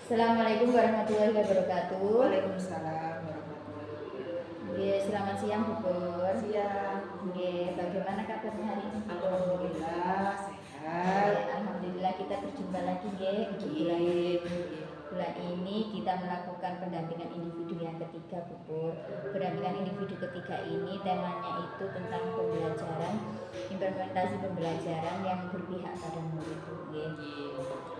Assalamualaikum warahmatullahi wabarakatuh. Waalaikumsalam warahmatullahi wabarakatuh. Oke, selamat siang Bu Pur. Siang. Oke, bagaimana kabarnya hari ini? Alhamdulillah sehat. Oke, alhamdulillah kita berjumpa lagi untuk bulan ini kita melakukan pendampingan individu yang ketiga Bu Pur. Pendampingan individu ketiga ini temanya itu tentang pembelajaran, implementasi pembelajaran yang berpihak pada murid.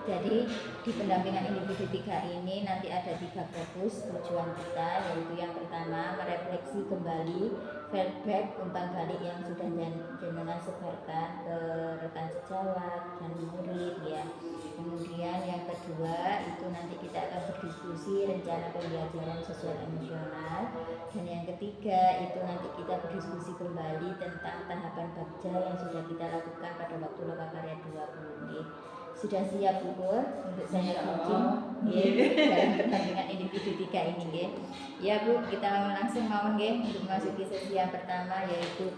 Jadi di pendampingan individu 3 ini nanti ada 3 fokus tujuan kita, yaitu yang pertama merefleksi kembali feedback umpan balik yang sudah jenengan sebarkan ke rekan sejawat dan murid ya. Kemudian yang kedua itu nanti kita akan berdiskusi rencana pembelajaran sosial emosional, dan yang ketiga itu nanti kita berdiskusi kembali tentang tahapan bagja yang sudah kita lakukan pada waktu lokakarya 20. Sudah siap Bu Pur untuk saya coaching dalam pertandingan individu 3 ini nggih. Ya Bu, kita langsung mau nggih untuk memasuki sesi yang pertama, yaitu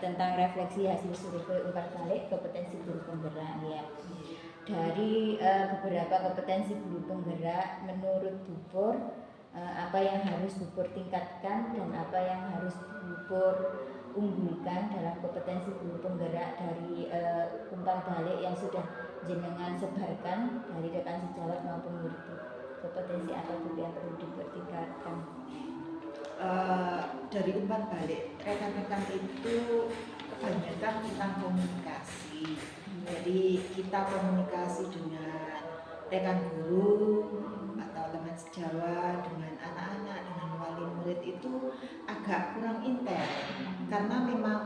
tentang refleksi hasil survei umpan balik kompetensi guru penggerak ya. Dari beberapa kompetensi guru penggerak menurut Bu Pur, apa yang harus Bu Pur tingkatkan dan apa yang harus Bu Pur unggulkan dalam kompetensi guru penggerak dari umpan balik yang sudah jenengan sebarkan dari rekan sejawat maupun murid. Kompetensi apa Bu yang perlu dipertingkatkan? Dari umpan balik rekan-rekan itu kebanyakan tentang komunikasi. Jadi kita komunikasi dengan rekan guru atau teman sejawat, dengan anak-anak, dengan wali murid itu agak kurang intens, karena memang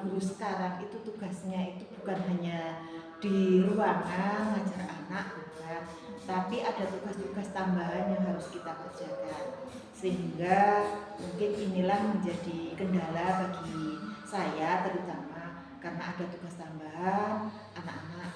guru sekarang itu tugasnya itu bukan hanya di ruangan ngajar anak, bukan, tapi ada tugas-tugas tambahan yang harus kita kerjakan, sehingga mungkin inilah menjadi kendala bagi saya terutama, karena ada tugas tambahan anak-anak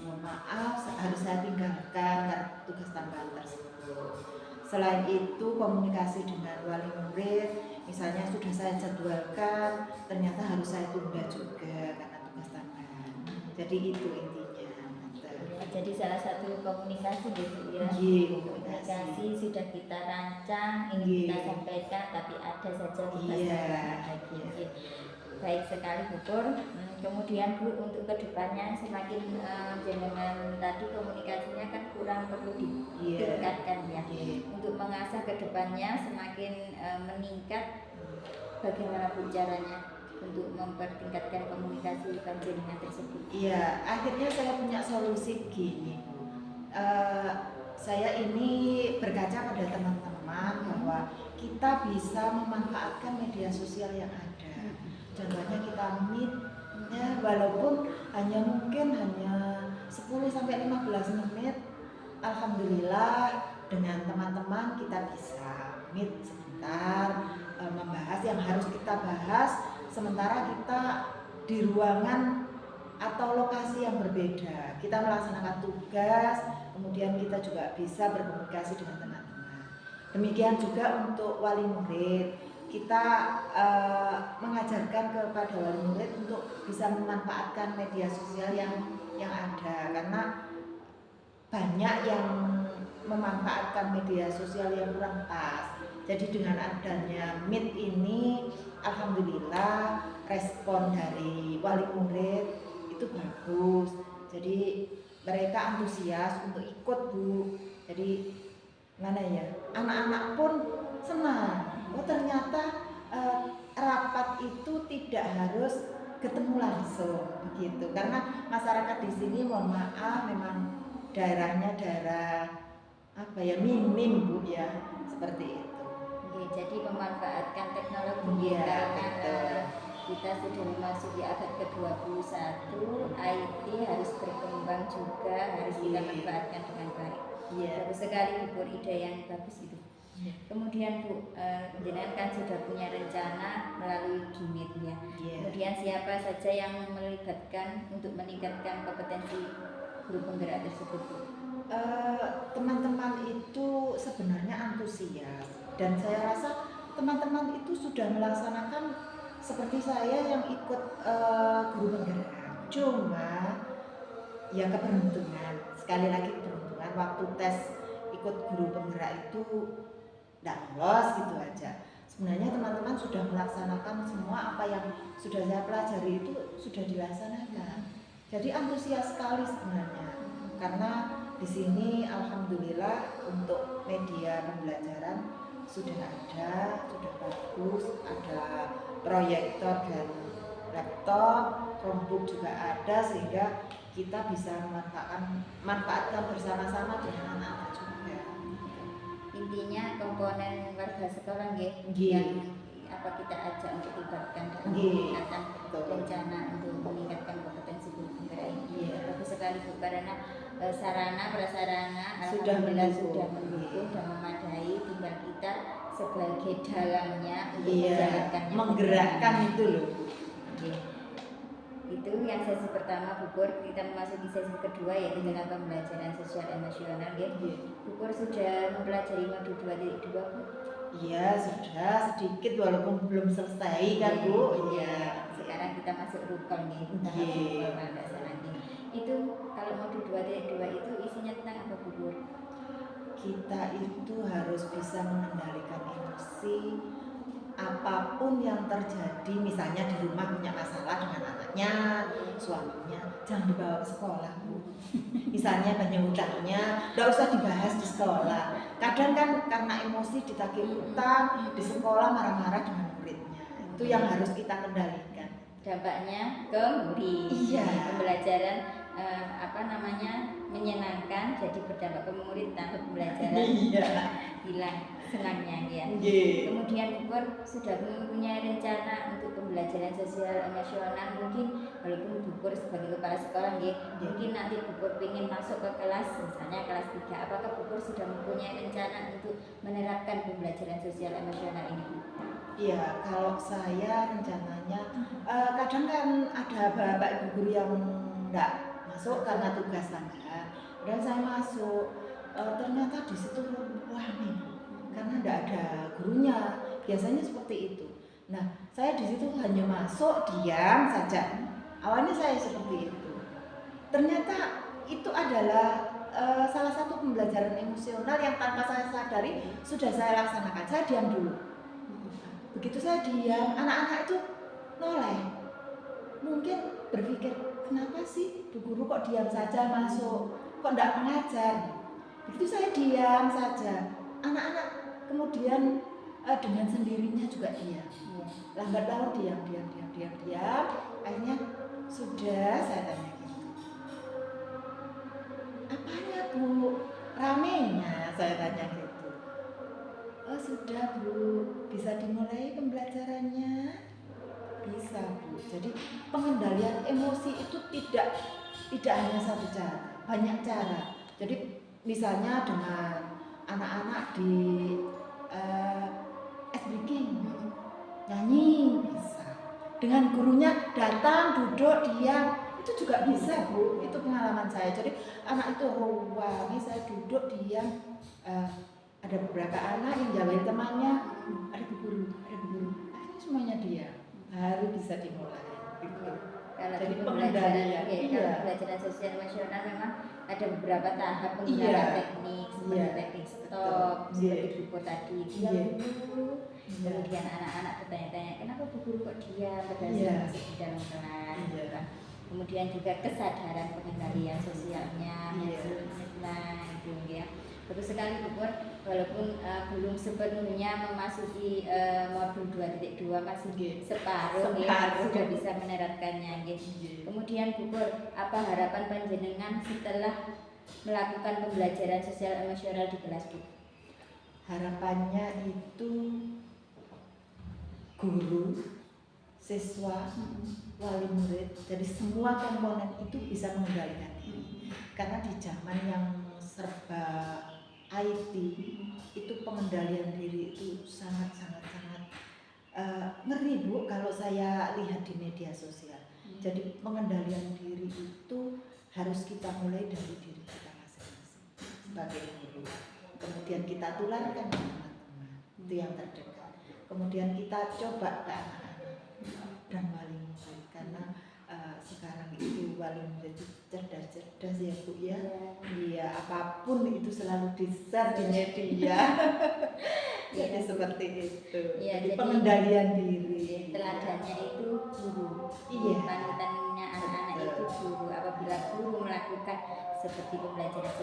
mohon maaf harus saya tinggalkan karena tugas tambahan tersebut. Selain itu komunikasi dengan wali murid, misalnya sudah saya jadwalkan ternyata harus saya tunda juga karena tugas tambahan. Jadi itu intinya. Jadi salah satu komunikasi gitu ya. Komunikasi sudah kita rancang, ingin kita sampaikan, tapi ada saja tugas tambahan. Baik sekali Bu Pur. Kemudian Bu, untuk kedepannya semakin jenengan tadi komunikasinya kan kurang perlu ditingkatkan ya. Untuk mengasah kedepannya semakin meningkat, bagaimana Bu caranya untuk mempertingkatkan komunikasi panjenengan tersebut? Iya, akhirnya saya punya solusi gini Bu. Saya ini berkaca pada teman-teman bahwa kita bisa memanfaatkan media sosial yang ada. Contohnya kita meet ya, walaupun mungkin hanya 10-15 menit, alhamdulillah dengan teman-teman kita bisa meet sebentar, membahas yang harus kita bahas, sementara kita di ruangan atau lokasi yang berbeda. Kita melaksanakan tugas, kemudian kita juga bisa berkomunikasi dengan teman-teman. Demikian juga untuk wali murid, kita mengajarkan kepada wali murid untuk bisa memanfaatkan media sosial yang ada, karena banyak yang memanfaatkan media sosial yang kurang pas. Jadi dengan adanya Meet ini, alhamdulillah respon dari wali murid itu bagus. Jadi mereka antusias untuk ikut Bu. Jadi mana ya, anak-anak pun senang. Oh ternyata rapat itu tidak harus ketemu langsung begitu. Karena masyarakat di sini mohon maaf memang daerahnya daerah minim Bu ya, seperti itu. Jadi memanfaatkan teknologi karena kita sudah memasuki abad ke-21, IT harus berkembang juga, harus kita manfaatkan dengan baik. Bagus sekali Bu, ide yang bagus itu. Kemudian Bu, jenengan kan sudah punya rencana melalui Gimit ya. Kemudian siapa saja yang melibatkan untuk meningkatkan kompetensi guru penggerak tersebut Bu? Teman-teman itu sebenarnya antusias, dan saya rasa teman-teman itu sudah melaksanakan seperti saya yang ikut guru penggerak. Cuma ya keberuntungan, sekali lagi keberuntungan, waktu tes ikut guru penggerak itu tidak lolos gitu aja. Sebenarnya teman-teman sudah melaksanakan semua apa yang sudah saya pelajari itu sudah dilaksanakan. Jadi antusias sekali sebenarnya, karena di sini alhamdulillah untuk media pembelajaran sudah ada, sudah bagus, ada proyektor dan laptop, Chromebook juga ada, sehingga kita bisa manfaatkan bersama-sama dengan anak-anak juga. Intinya komponen warga sekolah nggih Nggih. yang apa kita ajak untuk dilibatkan dalam Nggih, peningkatan betul. rencana untuk meningkatkan kompetensi guru penggerak ini. Iya. Bagus sekali Bu, karena sarana prasarana Sudah alhamdulillah mendukung. sudah mendukung dan memadai, tinggal kita sebagai dalangnya untuk Iya, menjalankannya, menggerakkan itu loh. Oke. Itu yang sesi pertama Bu Pur. Kita memasuki sesi kedua yaitu dengan pembelajaran sosial emosional ya. Iya. Bu Pur sudah mempelajari modul 2.2 Bu? Iya, sudah sedikit walaupun belum selesai kan Bu. Iya. Sekarang kita masuk rukun nih, tahap Iya. rukun landasan nanti. Itu kalau modul 2.2 itu isinya tentang apa Bu Pur? Kita itu harus bisa mengendalikan emosi apapun yang terjadi, misalnya di rumah punya masalah dengan anaknya, suaminya, jangan dibawa ke sekolah Bu. Misalnya banyak utangnya, nggak usah dibahas di sekolah. Kadang kan karena emosi ditagih utang, di sekolah marah-marah dengan muridnya. Itu yang harus kita kendalikan. Dampaknya ke murid. Iya. Pembelajaran menyenangkan, jadi berdampak ke murid tanpa pembelajaran Iya. hilang senangnya ya. Iya. Kemudian Bu Pur sudah mempunyai rencana untuk pembelajaran sosial emosional, mungkin walaupun Bu Pur sebagai kepala sekolah ya, mungkin nanti Bu Pur ingin masuk ke kelas, misalnya kelas 3, apakah Bu Pur sudah mempunyai rencana untuk menerapkan pembelajaran sosial emosional ini Bu? Iya, kalau saya rencananya kadang kan ada bapak ibu guru yang enggak masuk karena tugas tambahan. Dan saya masuk, ternyata di situ rame karena enggak ada gurunya. Biasanya seperti itu. Nah, saya di situ hanya masuk diam saja. Awalnya saya seperti itu. Ternyata itu adalah salah satu pembelajaran emosional yang tanpa saya sadari sudah saya laksanakan. Saya diam dulu. Begitu saya diam, anak-anak itu noleh. Mungkin berpikir, kenapa sih Bu Guru kok diam saja masuk, kok enggak mengajar. Begitu saya diam saja, anak-anak kemudian dengan sendirinya juga diam. Lambat laun diam. Akhirnya sudah saya tanya gitu. Apanya Bu? Ramenya saya tanya gitu. Oh sudah Bu, bisa dimulai pembelajarannya? Bisa Bu. Jadi pengendalian emosi itu tidak hanya satu cara, banyak cara. Jadi misalnya dengan anak-anak di ice breaking, nyanyi bisa. Dengan gurunya datang, duduk, diam, itu juga bisa Bu. Itu pengalaman saya. Jadi anak itu ini saya duduk diam. Ada beberapa anak yang jawabin temannya, ada bu guru. Nah, ini semuanya dia baru bisa dimulai. Gitu. Kalau Jadi pembelajaran, pengendalian, kalau pembelajaran sosial emosional memang ada beberapa tahap penggunaan Iya. teknik seperti Iya. teknik stop, Betul. seperti Iya. buku tadi Iya. diam dulu. Iya. Kemudian anak-anak bertanya-tanya, kenapa Bu Guru kok diam padahal Iya. sudah masuk di dalam kelas, gitu Iya. kan. Kemudian juga kesadaran pengendalian sosialnya, Iya. itu ya. Bagus sekali Bu Pur, walaupun belum sepenuhnya memasuki modul 2.2 masih Iya. separuh ya, Separuh. sudah bisa menerapkannya ya. Iya. Kemudian Bu Pur, apa harapan panjenengan setelah melakukan pembelajaran sosial emosional di kelas Bu? Harapannya itu guru, siswa, wali murid, jadi semua komponen itu bisa mengendalikan diri. Karena di zaman yang serba IT itu pengendalian diri itu sangat ngeri Bu kalau saya lihat di media sosial. Jadi pengendalian diri itu harus kita mulai dari diri kita masing-masing sebagai guru. Kemudian kita tularkan ke teman-teman, itu yang terdekat. Kemudian kita coba ke anak-anak dan wali murid, karena sekarang itu wali murid itu cerdas ya Bu ya. Iya. Iya, apapun itu selalu di-share di media. Jadi Iya. seperti itu. Iya, Jadi jadi pengendalian diri. teladannya itu guru. Iya. Panutannya anak-anak itu guru. Apabila guru melakukan seperti pembelajaran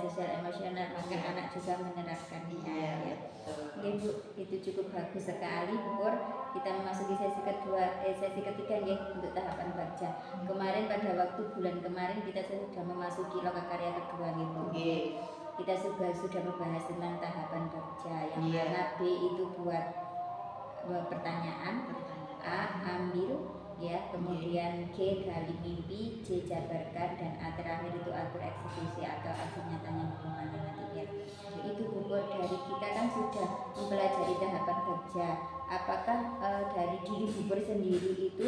sosial emosional, maka anak juga menerapkannya. Iya, Ya. betul. Oke Bu, itu cukup bagus sekali Bu. Kita memasuki sesi ketiga nih untuk tahapan baca. Kemarin pada waktu bulan kemarin kita sudah memasuki lokakarya kedua nih Bu. Oke. Kita sudah membahas tentang tahapan baca. Yang Iya. mana B itu buat pertanyaan, A ambil ya, kemudian G gali mimpi, C jabarkan, dan A terakhir itu atur eksekusi atau aksi nyatanya hubungannya nanti ya. Itu Bubur dari kita kan sudah mempelajari tahapan baca. Apakah dari diri Bubur sendiri itu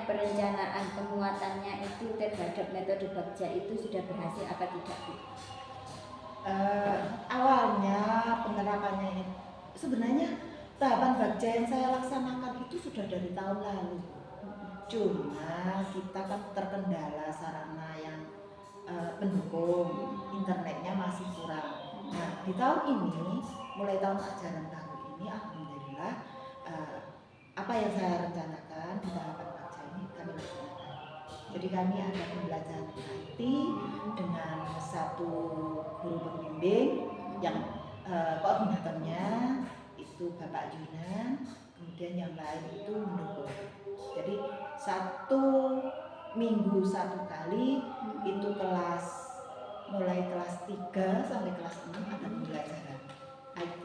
perencanaan penguatannya itu terhadap metode baca itu sudah berhasil apa tidak Bu? Awalnya penerapannya ini sebenarnya tahapan baca yang saya laksanakan itu sudah dari tahun lalu. Cuma kita kan terkendala sarana yang pendukung, internetnya masih kurang. Nah, di tahun ini, mulai tahun ajaran baru ini, alhamdulillah apa yang saya rencanakan di tahapan baca ini kami laksanakan. Jadi kami ada pembelajaran IT dengan satu guru pembimbing yang koordinatornya itu Bapak Yunan, kemudian yang lain itu mendukung. Jadi 1 minggu 1 kali itu mulai kelas 3 sampai kelas 6 ada pembelajaran IT.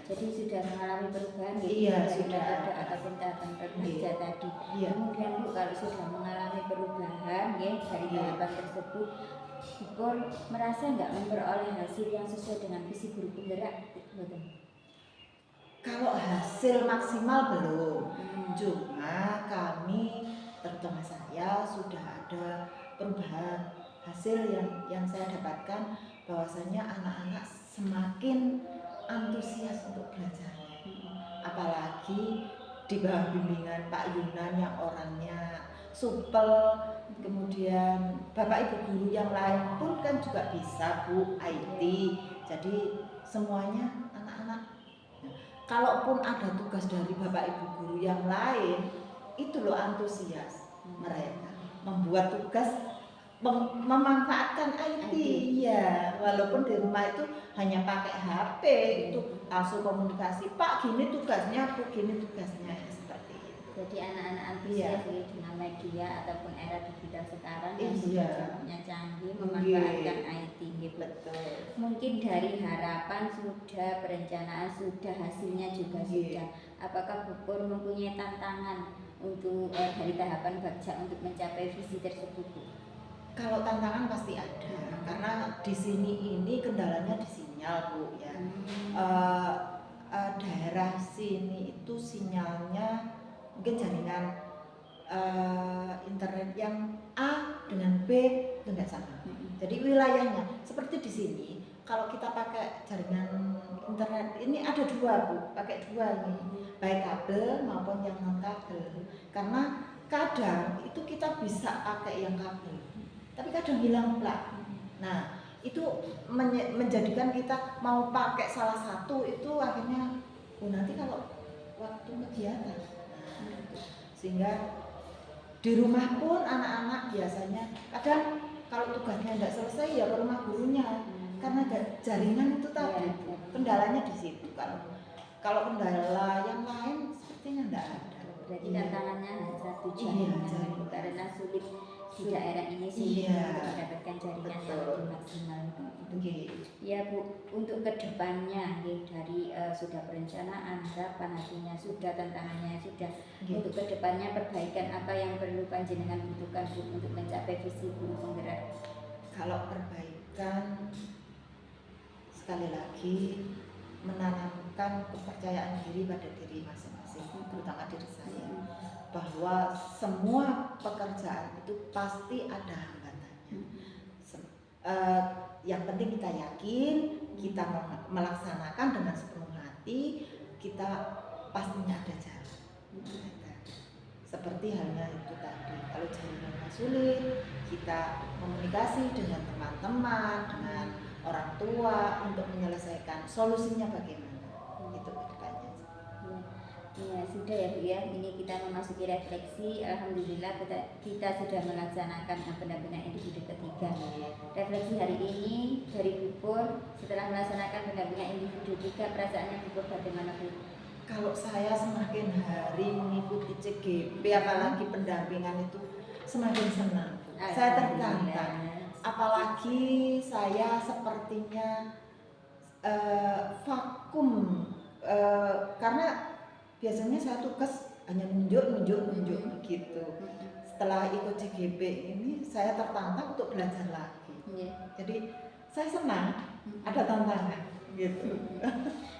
Jadi sudah mengalami perubahan gitu, Iya, dari sudah. metode ataupun tahapan kerja tadi. Iya. Kemudian Bu, kalau sudah mengalami perubahan ya dari Iya. tahapan tersebut, Bubur merasa nggak memperoleh hasil yang sesuai dengan visi guru penggerak? Betul. Kalau hasil maksimal belum, Hmm. cuma kami terutama saya sudah ada perubahan hasil yang saya dapatkan, bahwasanya anak-anak semakin antusias untuk belajarnya. Apalagi di bawah bimbingan Pak Yunan yang orangnya supel, kemudian Bapak Ibu guru yang lain pun kan juga bisa Bu IT. Jadi semuanya anak-anak, kalaupun ada tugas dari Bapak Ibu guru yang lain, itu loh antusias mereka membuat tugas memanfaatkan IT. Ya, walaupun di rumah itu hanya pakai HP, itu langsung komunikasi, Pak gini tugasnya, Bu gini tugasnya, seperti itu. Jadi anak-anak antusias ya dengan media ataupun era digital sekarang yang Iya. sudah canggih memanfaatkan IT gitu. Betul. Mungkin dari harapan sudah, perencanaan sudah, hasilnya juga Iya. sudah. Apakah Bubur mempunyai tantangan untuk dari tahapan baca untuk mencapai visi tersebut Bu? Kalau tantangan pasti ada, karena di sini ini kendalanya di sinyal Bu ya. Daerah sini itu sinyalnya mungkin jaringan internet yang A dengan B itu nggak sama. Jadi wilayahnya seperti di sini, kalau kita pakai jaringan internet ini ada 2 Bu, pakai 2 ini, baik kabel maupun yang non kabel. Karena kadang itu kita bisa pakai yang kabel, tapi kadang hilang pula. Nah, itu menjadikan kita mau pakai salah satu itu akhirnya nanti kalau waktu kegiatan. Nah, sehingga di rumah pun anak-anak biasanya kadang kalau tugasnya tidak selesai ya ke rumah gurunya, karena jaringan itu tadi kendalanya di situ. Kalau kendala yang lain sepertinya tidak ada. Berarti tantangannya hanya satu Iya, jaringan karena sulit di daerah ini sih Iya. untuk mendapatkan jaringan yang lebih maksimal. Oke. Ya Bu, untuk kedepannya ya, dari sudah perencanaan, harapan hasilnya sudah, tantangannya sudah. Untuk kedepannya perbaikan apa yang perlu panjenengan butuhkan Bu untuk mencapai visi guru penggerak? Kalau perbaikan, sekali lagi menanamkan kepercayaan diri pada diri masing-masing, terutama diri saya, bahwa semua pekerjaan itu pasti ada hambatannya. Yang penting kita yakin, kita melaksanakan dengan sepenuh hati, kita pastinya ada jalan. Seperti halnya itu tadi, kalau jaringannya sulit, kita komunikasi dengan teman-teman, dengan orang tua untuk menyelesaikan solusinya bagaimana. Itu kedepannya. Ya, sudah ya Bu ya, ini kita memasuki refleksi. Alhamdulillah kita sudah melaksanakan pendampingan individu ketiga. Refleksi hari ini dari Bu Pur, setelah melaksanakan pendampingan individu ketiga, perasaannya Bu Pur bagaimana Bu? Kalau saya semakin hari mengikuti CGP, apalagi pendampingan itu semakin senang. Saya tertantang. Apalagi saya sepertinya vakum, karena biasanya saya tugas hanya nunjuk begitu. Setelah ikut CGP ini saya tertantang untuk belajar lagi. Jadi saya senang ada tantangan gitu.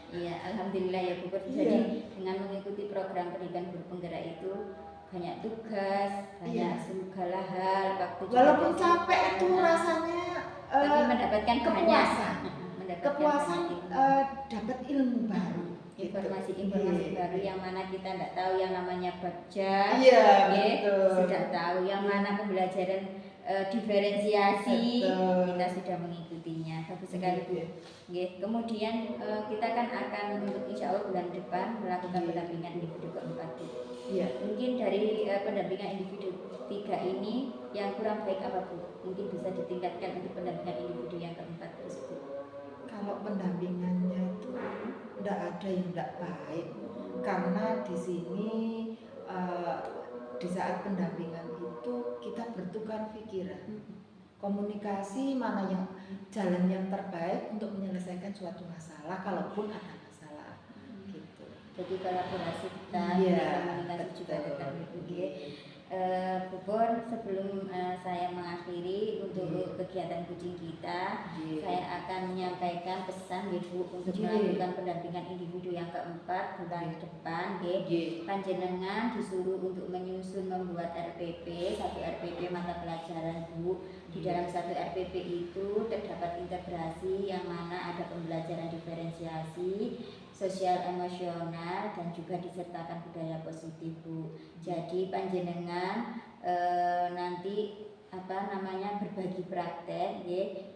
Iya, alhamdulillah ya Bu. Jadi dengan mengikuti program pendidikan guru penggerak itu banyak tugas, banyak segala hal. Waktu walaupun capek itu rasanya tapi mendapatkan kepuasan, kepuasan dapat ilmu baru. Informasi baru yang mana kita tidak tahu, yang namanya baca, sudah tahu, yang mana pembelajaran diferensiasi, kita sudah mengikutinya. Bagus sekali Bu. Kemudian kita akan untuk insya Allah bulan depan melakukan pendampingan individu keempat Bu. Mungkin dari pendampingan individu 3 ini yang kurang baik apa Bu? Mungkin bisa ditingkatkan untuk pendampingan individu yang keempat tersebut. Kalau pendampingannya itu tidak ada yang tidak baik, karena di sini di saat pendampingan itu kita bertukar pikiran, komunikasi mana yang jalan yang terbaik untuk menyelesaikan suatu masalah, kalaupun ada masalah gitu. Jadi kolaborasi kita, komunikasi juga tetap Bu Pur, sebelum saya mengakhiri untuk kegiatan kucing kita, saya akan menyampaikan pesan Bu untuk melakukan pendampingan individu yang keempat bulan depan. Panjenengan disuruh untuk menyusun membuat RPP, satu RPP mata pelajaran Bu. Di dalam satu RPP itu terdapat integrasi yang mana ada pembelajaran diferensiasi, sosial emosional, dan juga disertakan budaya positif Bu. Jadi panjenengan nanti berbagi praktek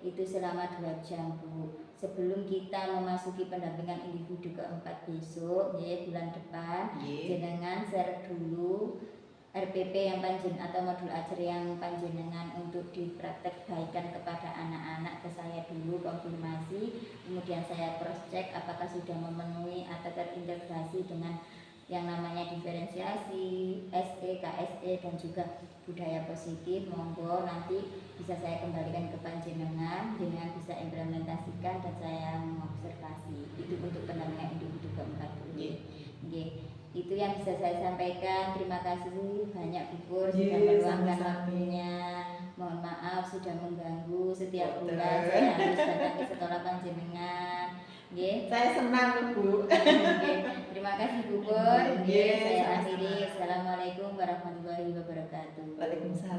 itu selama 2 jam Bu. Sebelum kita memasuki pendampingan individu keempat besok bulan depan, jenengan share dulu RPP yang atau modul ajar yang panjenengan untuk dipraktekkan kepada anak-anak ke saya dulu, konfirmasi, kemudian saya cross check apakah sudah memenuhi atau terintegrasi dengan yang namanya diferensiasi, SE, KSE, dan juga budaya positif. Monggo nanti bisa saya kembalikan ke panjenengan, jenengan bisa implementasikan dan saya mengobservasi. Itu untuk pendampingan individu keempat. Itu yang bisa saya sampaikan. Terima kasih banyak Bu Pur sudah meluangkan waktunya. Mohon maaf sudah mengganggu, setiap bulan saya harus datang ke sekolah panjenengan. Saya senang Bu. Terima kasih Bu Pur. Saya akhiri. Assalamualaikum warahmatullahi wabarakatuh. Waalaikumsalam.